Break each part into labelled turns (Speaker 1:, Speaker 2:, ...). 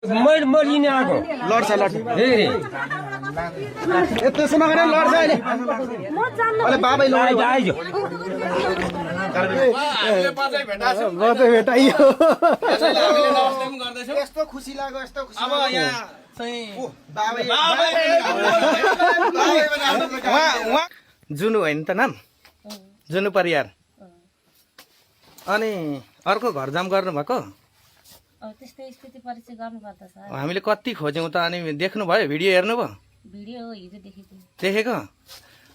Speaker 1: म लिने आएको
Speaker 2: लड्छ लड्छ
Speaker 1: ए
Speaker 2: त्यसो नगरे लड्छ अहिले अहिले बाबै लड्यो
Speaker 1: आइजो
Speaker 2: बजै भेटाइयो यस्तो खुसी लाग्यो यस्तो खुसी अब यहाँ जुनु होइन त नाम जुनु परियार अनि अर्को घर जाम गर्नुभएको
Speaker 3: त्यस्तै स्थिति परिचय गर्नुपर्छ सर
Speaker 2: हामीले कति खोज्यौँ त अनि देख्नुभयो भिडियो हेर्नुभयो
Speaker 3: भिडियो हिजो देखेको
Speaker 2: देखेको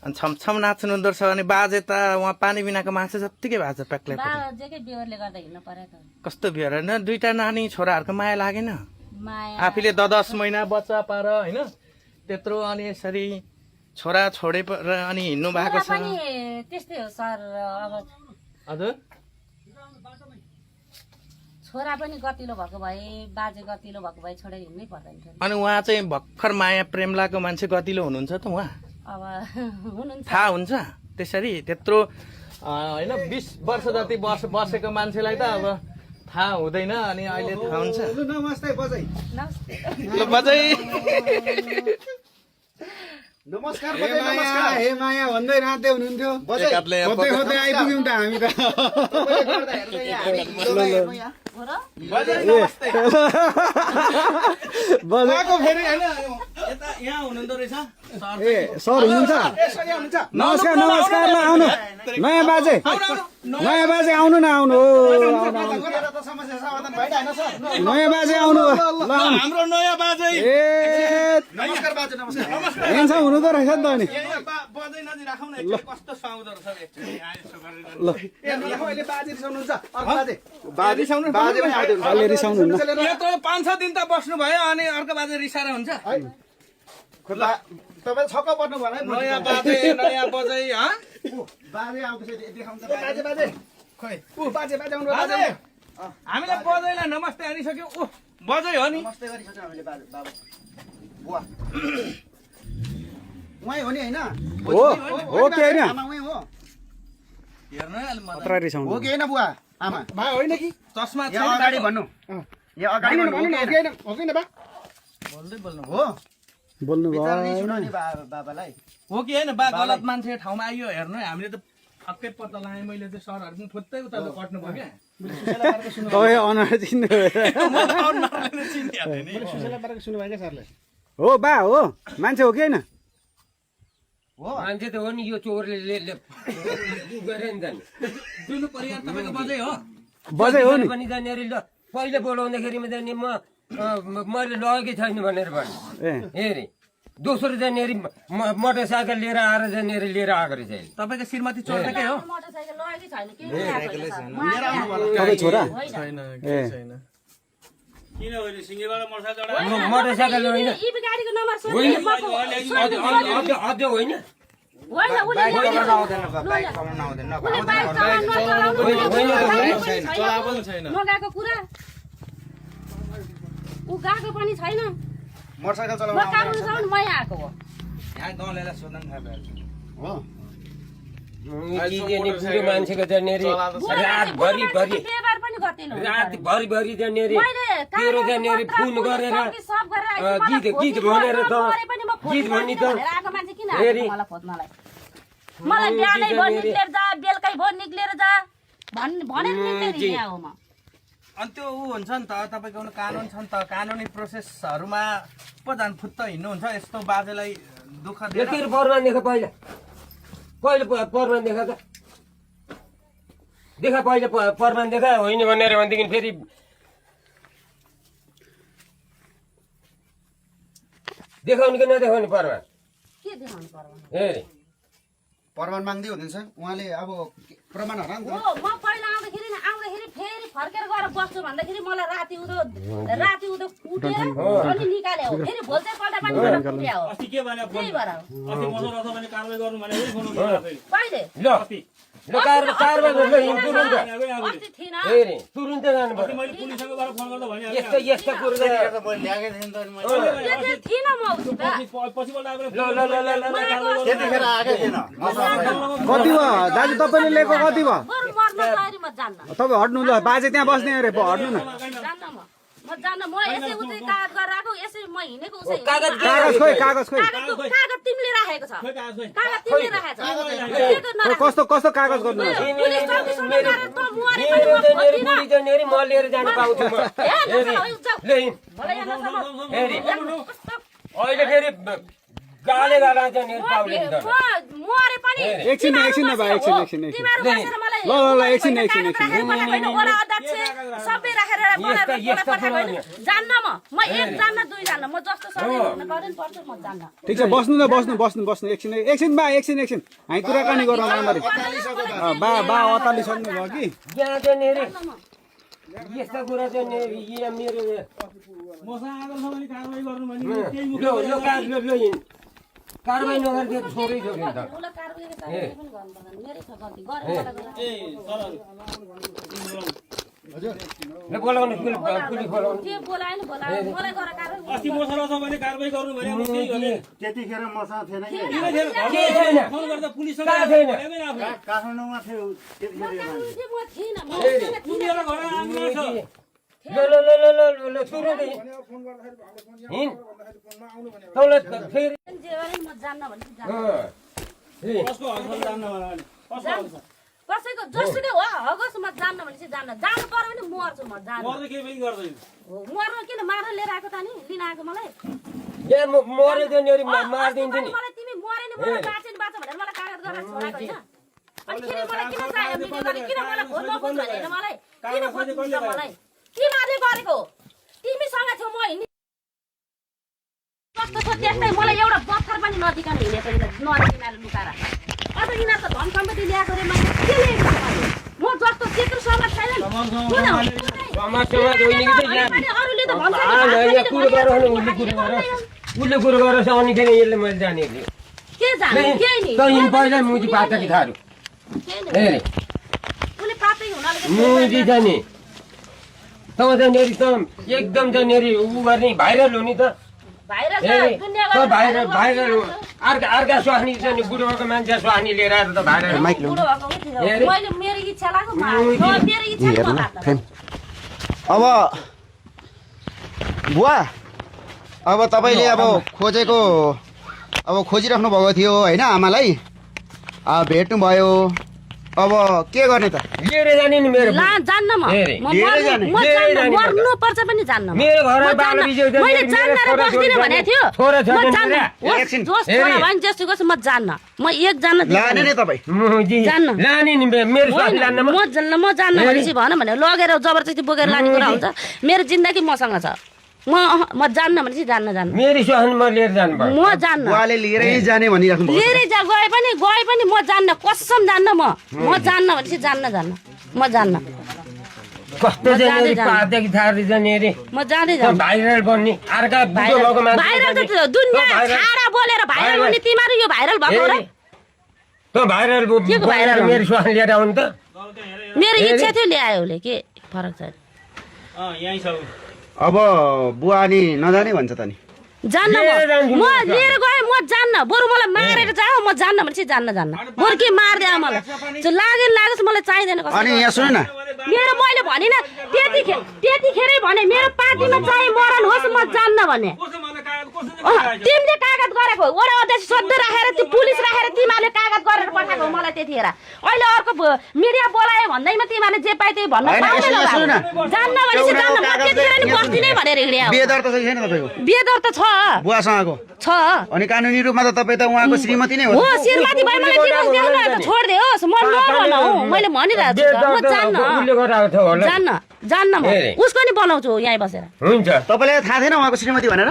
Speaker 2: अनि छमछम नाच्नु हुँदो रहेछ अनि बाजे त उहाँ पानी बिनाको मान्छे जत्तिकै भएको छ प्याक्लै
Speaker 3: बाजेकै बिहोरले गर्दा हिँड्नु पर्यो त
Speaker 2: कस्तो बिहोर होइन दुईटा नानी छोराहरूको माया लागेन
Speaker 3: माया
Speaker 2: आफूले 10 महिना बच्चा पार होइन त्यत्रो अनि यसरी छोरा छोडे अनि हिँड्नु भएको छ
Speaker 3: पनि त्यस्तै हो सर अब
Speaker 2: हजुर
Speaker 3: छोरा पनि गतिलो भएको भए बाजे गतिलो भएको भए छोडेर हिँड्नै पर्दैन थियो
Speaker 2: अनि उहाँ चाहिँ भर्खर माया प्रेम लागेको मान्छे गतिलो हुनुहुन्छ त उहाँ
Speaker 3: अब हुनुहुन्छ
Speaker 2: थाहा हुन्छ त्यसरी त्यत्रो होइन 20 वर्ष जति बसेको मान्छेलाई त अब थाहा हुँदैन अनि अहिले थाहा हुन्छ नमस्ते बजै ल बजै नमस्कार हे माया भन्दै राते हुनुहुन्थ्यो खोज्दै खोज्दै आइपुग्यौँ त हामी त यहाँ हुनुहुँदो रहेछ ए सर हुनुहुन्छ नमस्कार नमस्कार ल आउनु नयाँ बाजे आउनु न आउनु नयाँ बाजे आउनु ल हाम्रो नयाँ बाजे ए नमस्कार बाजे नमस्कार हेर्छ हुनुहुँदो रहेछ नि त अनि बाजे नजिक राखौँ न कस्तो सुहाउँदो रहेछ ल अहिले बाजे रिसाउनुहुन्छ अर्को बाजे बाजे पनि आउँदैन अहिले रिसाउनुहुन्न यत्रो 5-6 दिन त बस्नु भयो अनि अर्को बाजे रिसाएर हुन्छ तपाईँ छक्क पर्नु भयो नयाँ बाजे नयाँ बजै बाजे आउँदैछ देखाउँछ बाजे बाजे खोइ बाजे बाजे आउनु बाजे हामीले बजैलाई नमस्ते हानिसक्यौ बजै हो नि नमस्ते गरिसक्यौ हामीले बाजे बाबु बुवा उहाँ हो नि हैन हो के हैन आमा उहाँ हो हेर्नु अलि मत्र रिसाउनु हो कि हैन बुवा आमा बा होइन कि चस्मा छ अगाडि भन्नु यहाँ अगाडि भन्नु हो कि हैन बा बोल्दै बोल्नु हो बोल्नु भयो बाबालाई हो कि हैन बा गलत मान्छे ठाउँमा आइयो हेर्नु हामीले त ठक्कै पत्ता लगाएँ मैले चाहिँ सरहरु पनि फुत्तै उता कट्नु भयो क्या तपाईँ अनुहार चिन्नु हो बा हो मान्छे हो कि हैन
Speaker 1: हो मान्छे त हो नि यो चोरले गरे नि त
Speaker 2: जुनु परियार तपाईको बजै हो
Speaker 1: बजै हो नि पनि जानेरी ल पहिले बोलाउँदाखेरि जाने मैले लगेकै छैन भनेर भने हेरे दोस्रो जानेरी मोटरसाइकल लिएर आएर जानेरी लिएर आएको रहेछ
Speaker 2: तपाईको श्रीमती चोरकै हो
Speaker 3: मोटरसाइकल लगेकै छैन
Speaker 2: तपाईँ छोरा
Speaker 1: छैन
Speaker 2: छैन
Speaker 1: किन होइन सिंगेबाट मोटरसाइकल होइन
Speaker 3: यी गाडीको नम्बर
Speaker 1: अझ होइन
Speaker 3: नगएको कुरा ऊ गएको पनि छैन
Speaker 2: मोटरसाइकल
Speaker 3: चलाउनु मै आएको हो
Speaker 2: यहाँ गाउँलेलाई सोध्न थाल्यो हो
Speaker 1: बुढो मान्छेको जानेरी रातभरि जानेरी तेरो जानेरी फोन गरेर गीत भनेर त गीत भन्ने त
Speaker 3: मलाई बिहानै भो निक्लेर जा बेलुकै भो निक्लेर जा भनेर निक्लेर हिँड्या हो म
Speaker 2: अनि त्यो ऊ हुन्छ नि त तपाईँको कानुन छ नि त कानुनी प्रोसेसहरूमा पो जान फुत्त हिँड्नुहुन्छ यस्तो बाजेलाई दुःख
Speaker 1: दिएर परमान देखा पहिला परमान देखा त देखा पहिला परमान देखा होइन भनेर भनेदेखि फेरि देखाउनु कि नदेखाउने परमान
Speaker 3: के देखाउनु पर्यो
Speaker 1: हेरे
Speaker 2: प्रमाण माग्दै हुनुहुन्छ उहाँले अब प्रमाणहरू
Speaker 3: हो म पहिला आउँदाखेरि फेरि फर्केर गएर बस्छु भन्दाखेरि मलाई राति उदो कुटेर अनि निकाले हो फेरि भोलि पल्ट पनि मलाई कुट्या हो
Speaker 4: अस्ति के भने
Speaker 3: त्यही भएर
Speaker 4: अस्ति मसो रस भने कारबाही गर्नु भने फोन
Speaker 3: कहिले
Speaker 1: ल कारबाही गर्नु तुरुन्त
Speaker 3: अस्ति थिएन
Speaker 1: हेरे तुरुन्त जानु पर्यो
Speaker 4: मैले पुलिससँग गएर फोन गर्दा भने
Speaker 1: यस्तो कुरो
Speaker 3: त्यति थिएन म उता
Speaker 4: पछिबाट आएर
Speaker 2: त्यतिखेर आएकै थिएन कति भयो दाजु तपाईँले लिएको कति भयो
Speaker 3: बरु मर्न गएर म जान्न
Speaker 2: तपाईँ हट्नु ल बाजे त्यहाँ बस्ने अरे हट्नु न
Speaker 3: जान्न म जान्न म यसै उतै हिँडेको यसरी म हिँडेको उसै
Speaker 1: कागज
Speaker 2: कागज खोइ
Speaker 3: कागज तिमीले राखेको छ
Speaker 4: खोइ कागज खोइ
Speaker 3: कागज तिमीले राखेको छ
Speaker 2: कस्तो कस्तो कागज गर्नु
Speaker 3: पुलिस चौकीसँग गएर त मुहारे
Speaker 1: मेरो जनेरी बुढी जनेरी म लिएर जान पाउँछु म अहिले फेरि गाले गाला जनेरी पाउले
Speaker 3: मुहारे पनि
Speaker 2: एकछिन भाइ एकछिन
Speaker 3: तिमीहरू बसेर मलाई
Speaker 2: ल एकछिन
Speaker 3: वडा अध्यक्ष सबै राखेर जान्न म एक जान्न दुई जान्न म जस्तो सबै हुन पर्दैन पर्छ म जान्न
Speaker 2: ठिक छ बस्नु एकछिन हामी कुराकानी गरौँ राम्ररी बा अतालिसक्नु भयो कि
Speaker 1: यहाँ जनेरी यस्ता कुरा जनेरी यहाँ मेरो
Speaker 4: मसँग आगो छ भने कारबाही गर्नु भने केही मुख
Speaker 1: लो कारबाही नगरिदिएको छोरै छोरी त
Speaker 3: उला कारबाही पनि गर्नु पर्दैन मेरै छ गल्ती गरेर
Speaker 4: ए सरहरु
Speaker 1: ल बोलाउनु पुलिस बोलाउनु
Speaker 3: के बोलायो नि बोलायो मलाई गरेर कारबाही
Speaker 4: अस्ति मसँग छ भने कारबाही गर्नु भने म केही गर्ने
Speaker 5: त्यतिखेर मसँग थिएन कि
Speaker 1: के छैन
Speaker 4: फोन गर्दा पुलिससँग
Speaker 1: कहाँ छैन?
Speaker 5: काठमाडौँमा थियो
Speaker 3: म थिइन म
Speaker 4: पुगेर घर आउनु छ
Speaker 1: ल सुरु हिँड तँलाई फेरि
Speaker 3: जे भने म जान्न भने जान्न
Speaker 4: कसको हकले जान्न भने कसको हक छ
Speaker 3: कसैको जसुकै हो हगोस् म जान्न भने चाहिँ जान्न जानु पर्यो भने मर्छु म जान्न
Speaker 4: मर्दै केही पनि गर्दैन
Speaker 3: मर्नु किन मारेर लिएर आएको त नि लिन आएको मलाई
Speaker 1: यहाँ मरे जनेरी मारिदिन्छु नि
Speaker 3: मलाई तिमी मरे नि मलाई बाँचे नि बाँच भनेर मलाई कागज गरेर छोडाएको होइन अनि फेरि मलाई किन चाहियो मिडियामा किन मलाई खोज्न खोज्नु होइन मलाई किन खोज्नु मलाई तिमीहरूले गरेको तिमीसँग थियो म हिँड्ने कस्तो छ त्यस्तै मलाई एउटा पत्थर पनि नदिकन हिँडेको नदिकन लुकाएर अझ यिनीहरू त धन सम्पत्ति ल्याएको रे मैले के ल्याएको म जस्तो त्यत्रो समाज छैन
Speaker 1: समाज होइन कि
Speaker 3: अरूले त भन्छ
Speaker 1: यहाँ कुरो गरेर उसले कुरो गरेर अनि फेरि यसले मैले जाने
Speaker 3: के जाने के नि
Speaker 1: त पहिला मुजी पाता कि थारू हेरे
Speaker 3: उले पातै हुनाले
Speaker 1: मुजी जाने त जनेरी त एकदम जनेरी उ गर्ने भाइरल हो नि त
Speaker 3: भाइरल
Speaker 1: भाइरल हो अर्का स्वास्नी छ नि बुढोको मान्छे स्वास्नी लिएर आएर त भाइरल
Speaker 3: मैले मेरो इच्छा लाग्यो मेरो इच्छा
Speaker 2: अब बुवा अब तपाईँले अब खोजेको अब खोजिराख्नु भएको थियो होइन आमालाई भेट्नु भयो अब के गर्ने त
Speaker 1: लिएर जाने नि मेरो
Speaker 3: जान्न मर्नु पर्छ पनि जान्न
Speaker 1: मेरो घरमा बाल बिजय
Speaker 3: मैले जान्न र बस्दिन भनेको थियो
Speaker 1: छोरा छ
Speaker 3: जस्तो म जान्न म एक जान्न
Speaker 2: लाने नि तपाईँ
Speaker 1: जान्न लाने नि मेरो स्वास्नी लान्न
Speaker 3: म जान्न भनेपछि भन भने लगेर जबरजस्ती बोकेर लाने कुरा हुन्छ मेरो जिन्दगी मसँग छ म जान्न भनेपछि जान्न
Speaker 1: मेरो स्वास्नी म लिएर जानु पर्छ
Speaker 3: म जान्न
Speaker 2: बुवाले लिएरै जाने भनिराख्नु भयो
Speaker 3: लिएरै गए पनि म जान्न कसम जान्न म जान्न भनेपछि जान्न म जान्न
Speaker 1: कस्तो जनेरी पादेखि थारी जनेरी
Speaker 3: म जाँदै जान्न
Speaker 1: भाइरल बन्ने अर्का बुढोको मान्छे
Speaker 3: भाइरल त दुनिया छाडा बोलेर भाइरल हुने तिमीहरू यो भाइरल भएको र
Speaker 1: त भाइरल मेरो स्वास्नी लिएर आउनु त
Speaker 3: मेरो इच्छा थियो ल्यायो उसले के फरक छ
Speaker 4: यही छ
Speaker 2: अब बुवा नि नजाने भन्छ त नि
Speaker 3: जान्न म लिएर गएँ म जान्न बरु मलाई मारेर जाऊ म जान्न भनेपछि जान्न बरु के मारिदियो मलाई लागोस् मलाई चाहिँदैन
Speaker 2: अनि यहाँ सुन न
Speaker 3: मेरो मैले भनिन त्यतिखेरै भने मेरो पार्टीमा चाहिँ मरन होस् म जान्न भने तिमीले कागज गरेको वडा अध्यक्ष सधैँ राखेर त्यो पुलिस राखेर तिमीहरूले कागज गरेर पठाएको मलाई त्यतिखेर अहिले अर्को मिडिया बोलायो भन्दैमा तिमीहरूले जे पाए त्यही भन्नु पाउँदैन जान्न भनेपछि जान्न म त्यतिखेर नि बस्दिनै भनेर हिँड्यो
Speaker 2: बेदर त छैन तपाईँको
Speaker 3: बेदर त छ
Speaker 2: बुवासँगको
Speaker 3: छ
Speaker 2: अनि कानुनी रूपमा त तपाईँ त उहाँको श्रीमती नै हो
Speaker 3: श्रीमती भाइ मलाई दिनुहोस् देऊ न छोडिदियोस् म नभनौ मैले भनिरहेको छु म जान्न म उसको नि बनाउँछु यहीँ बसेर
Speaker 1: हुन्छ
Speaker 2: तपाईँलाई थाहा थिएन उहाँको श्रीमती भनेर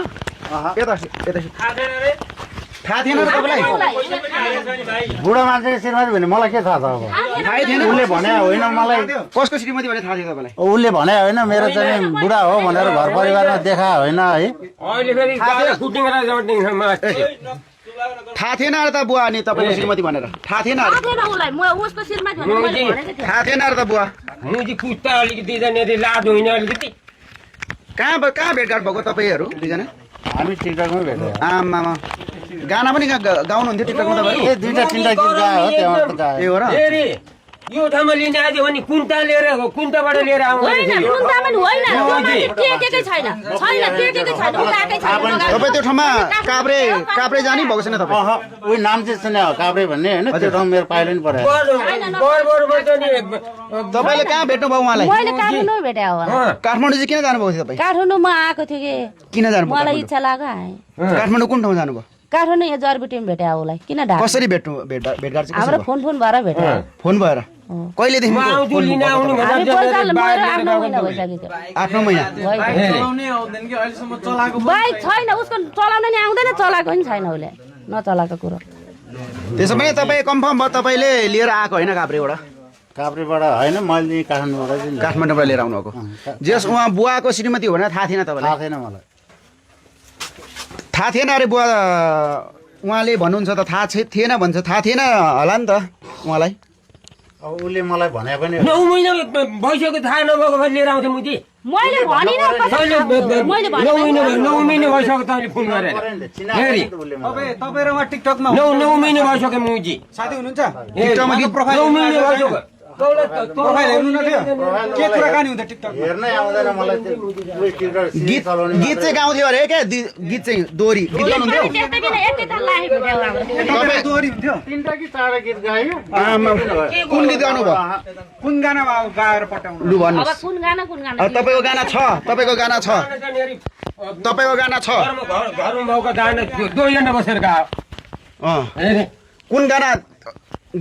Speaker 2: थाहा थिएन र तपाईँलाई
Speaker 5: बुढो मान्छेको श्रीमती भने मलाई के थाहा छ अब
Speaker 2: थाहै थिएन
Speaker 5: उसले भने होइन मलाई
Speaker 2: कसको श्रीमती भने थाहा थियो तपाईँलाई
Speaker 5: उसले भने होइन मेरो चाहिँ बुढा हो भनेर घर परिवारमा देखा होइन है
Speaker 1: अहिले फेरि
Speaker 2: थाहा थिएन र त बुवा अनि तपाईँको श्रीमती भनेर थाहा थिएन
Speaker 3: उसलाई म उसको श्रीमती भनेर मैले भनेको थिएँ
Speaker 2: थाहा थिएन र त बुवा
Speaker 1: मुजी पुस्ता अलिकति जनेरी लाज होइन अलिकति
Speaker 2: कहाँ भेटघाट भएको तपाईँहरू दुईजना
Speaker 5: हामी टिकटकमै भेट्यौँ
Speaker 2: आमामा गाना पनि गाउनुहुन्थ्यो टिकटकमा तपाईँ
Speaker 5: ए दुईटा तिनटा गीत गायो हो त्यहाँबाट त गायो
Speaker 2: ए हो र
Speaker 1: फेरि यो ठाउँमा लिने आयो भने कुन्ताबाट लिएर आउनु
Speaker 3: होइन कुन्ता पनि होइन त्यो मान्छे टेकेकै छैन टेकेकै छैन उठाएकै छैन
Speaker 2: तपाईँ त्यो ठाउँमा काभ्रे जाने भएको छैन तपाईँ
Speaker 5: उयो नाम चाहिँ छैन काभ्रे भन्ने होइन त्यो ठाउँ मेरो पाइलो नि पऱ्यो
Speaker 2: तपाईँले कहाँ भेट्नुभयो उहाँलाई
Speaker 3: मैले काठमाडौँ भेटे हो
Speaker 2: काठमाडौँ चाहिँ किन जानुभएको थियो तपाईँ
Speaker 3: काठमाडौँमा आएको थियो कि
Speaker 2: किन जानुभयो
Speaker 3: मलाई इच्छा लाग्यो आएँ
Speaker 2: काठमाडौँ कुन ठाउँ जानुभयो
Speaker 3: काठमाडौँ यहाँ जरबुटीमा भेटे उसलाई किन ढाक
Speaker 2: कसरी भेटघाट चाहिँ
Speaker 3: हाम्रो फोन भएर भेटे
Speaker 2: फोन भएर कहिलेदेखि आफ्नो महिना
Speaker 3: बाइक छैन उसको चलाउन नि आउँदैन चलाएको नि छैन उसले नचलाएको कुरो
Speaker 2: त्यसो भने तपाईँ कन्फर्म भयो तपाईँले लिएर आएको होइन काभ्रेबाट
Speaker 5: काभ्रेबाट होइन मैले काठमाडौँबाट
Speaker 2: काठमाडौँबाट लिएर आउनुभएको जस उहाँ बुवाको श्रीमती हो भने थाहा थिएन तपाईँलाई
Speaker 5: थाहा थिएन मलाई
Speaker 2: थाहा थिएन अरे बुवा उहाँले भन्नुहुन्छ त थाहा थिएन भन्छ थाहा थिएन होला नि त उहाँलाई
Speaker 5: अब उसले मलाई भने पनि
Speaker 1: 9 महिना भइसक्यो थाहा नभएको भए लिएर आउँथेँ मुजी
Speaker 3: मैले भनिन मैले
Speaker 1: 9 महिना भइसक्यो तपाईँले फोन गरेर फेरि
Speaker 2: तपाईँ र उहाँ टिकटकमा
Speaker 1: 9 महिना भइसक्यो मुजी
Speaker 2: साथी हुनुहुन्छ टिकटकमा गीत
Speaker 1: 9 महिना भइसक्यो
Speaker 2: प्रोफाइल हेर्नु न थियो के कुराकानी हुँदा टिकटक
Speaker 5: हेर्नै आउँदैन मलाई त्यो
Speaker 2: गीत चाहिँ गाउँथ्यो अरे क्या गीत चाहिँ दोहोरी गीत गाउनुहुन्थ्यो तपाईँ दोहोरी हुन्थ्यो
Speaker 5: तीनटा कि चारवटा गीत गायो
Speaker 2: कुन गीत गाउनुभयो कुन गाना गाएर पठाउनु लु भन्नुहोस् तपाईँको गाना छ तपाईँको गाना छ तपाईँको गाना छ
Speaker 1: घरमा भएको गाना दोहीजना बसेर गायो
Speaker 2: कुन गाना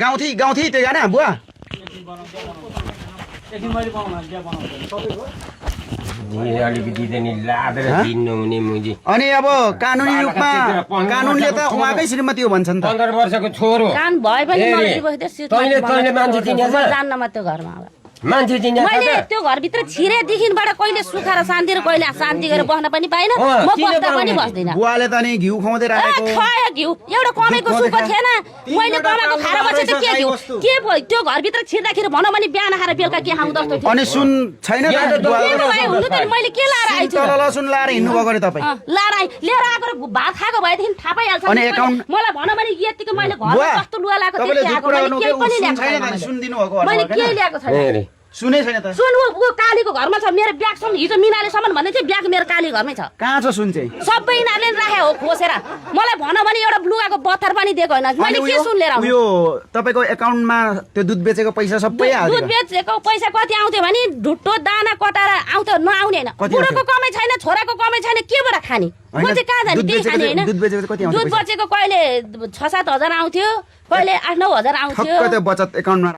Speaker 2: गाउँथे त्यो गाना बुवा
Speaker 1: अलिकति नि लादेर दिनु हुने मुजी
Speaker 2: अनि अब कानुनी रूपमा कानुनले त उहाँकै श्रीमती हो भन्छ नि त
Speaker 1: 15 वर्षको छोरो
Speaker 3: कान भए पनि नजिक बस्दै
Speaker 1: तैँले मान्छे चिनेछ
Speaker 3: जान्न म त्यो घरमा
Speaker 1: मान्छे चिने
Speaker 3: मैले त्यो घरभित्र छिरेदेखिबाट कहिले सुख र शान्ति र कहिले शान्ति गरेर बस्न पनि पाइन म बस्दा पनि बस्दिनँ
Speaker 2: बुवाले त नि घिउ खुवाउँदै राखेको
Speaker 3: खायो घिउ एउटा कमेको सुख थिएन मैले कमाएको खाएर बसे त के घिउ के भयो त्यो घरभित्र छिर्दाखेरि भनौँ भने बिहान खाएर बेलुका के खाउँ जस्तो थियो
Speaker 2: अनि सुन छैन
Speaker 3: मैले के लाएर आइछु
Speaker 2: सुन लाएर हिँड्नु भएको रे तपाईँ
Speaker 3: लाएर लिएर आएको भात खाएको भएदेखि थाहा पाइहाल्छ मलाई भनौँ भने यतिको मैले घरमा कस्तो लुगा लगाएको मैले केही ल्याएको छैन
Speaker 2: सुनै छैन त
Speaker 3: सुन ऊ कालीको घरमा छ मेरो ब्याग छ हिजो मिनाले सम्म भन्ने चाहिँ ब्याग मेरो काली घरमै छ
Speaker 2: कहाँ छ सुन चाहिँ
Speaker 3: सबै यिनीहरूले राखे हो खोसेर मलाई भन भने एउटा लुगाको बत्तर पनि दिएको होइन मैले के सुन लिएर
Speaker 2: यो तपाईँको एकाउन्टमा त्यो दुध बेचेको पैसा सबै हाल्यो
Speaker 3: दुध बेचेको पैसा कति आउँथ्यो भने ढुट्टो दाना कटाएर आउँथ्यो नआउने होइन बुढोको कमै छैन छोराको कमै छैन केबाट खाने म चाहिँ कहाँ जाने त्यही खाने होइन दुध बेचेको कहिले 6-7 हजार आउँथ्यो कहिले 8-9 हजार आउँथ्यो
Speaker 2: बचत एकाउन्टमा